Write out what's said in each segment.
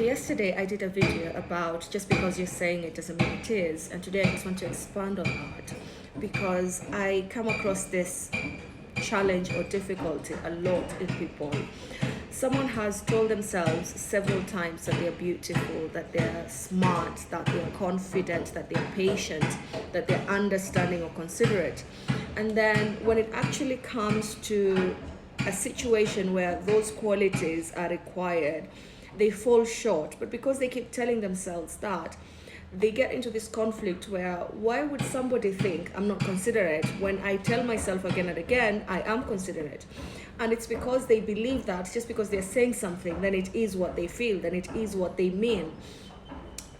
yesterday I did a video about just because you're saying it doesn't mean it is, and today I just want to expand on that because I come across this challenge or difficulty a lot in people. Someone has told themselves several times that they're beautiful, that they're smart, that they're confident, that they're patient, that they're understanding or considerate. And then when it actually comes to a situation where those qualities are required, they fall short. But because they keep telling themselves that, they get into this conflict where why would somebody think I'm not considerate when I tell myself again and again I am considerate? And it's because they believe that just because they're saying something, then it is what they feel, then it is what they mean.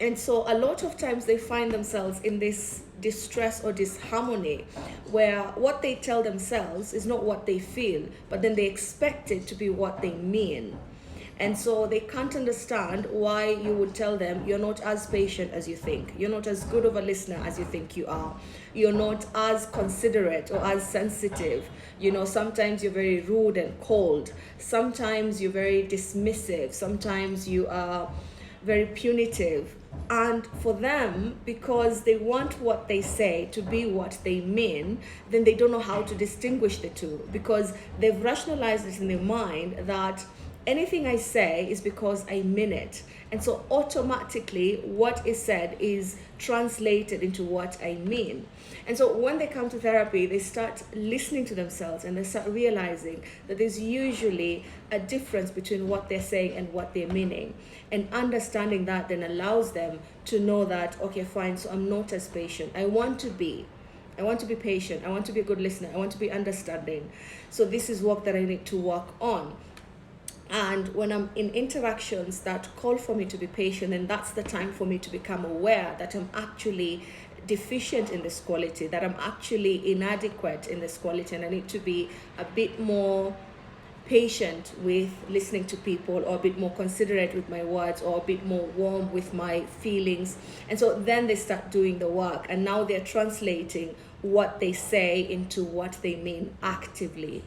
And so a lot of times they find themselves in this distress or disharmony where what they tell themselves is not what they feel, but then they expect it to be what they mean. And so they can't understand why you would tell them you're not as patient as you think. You're not as good of a listener as you think you are. You're not as considerate or as sensitive. You know, sometimes you're very rude and cold. Sometimes you're very dismissive. Sometimes you are very punitive. And for them, because they want what they say to be what they mean, then they don't know how to distinguish the two because they've rationalized it in their mind that anything I say is because I mean it. And so automatically what is said is translated into what I mean. And so when they come to therapy, they start listening to themselves and they start realizing that there's usually a difference between what they're saying and what they're meaning. And understanding that then allows them to know that, okay, fine, so I'm not as patient. I want to be patient. I want to be a good listener. I want to be understanding. So this is work that I need to work on. And when I'm in interactions that call for me to be patient, and that's the time for me to become aware that I'm actually deficient in this quality, that I'm actually inadequate in this quality, and I need to be a bit more patient with listening to people, or a bit more considerate with my words, or a bit more warm with my feelings. And so then they start doing the work, and now they're translating what they say into what they mean actively.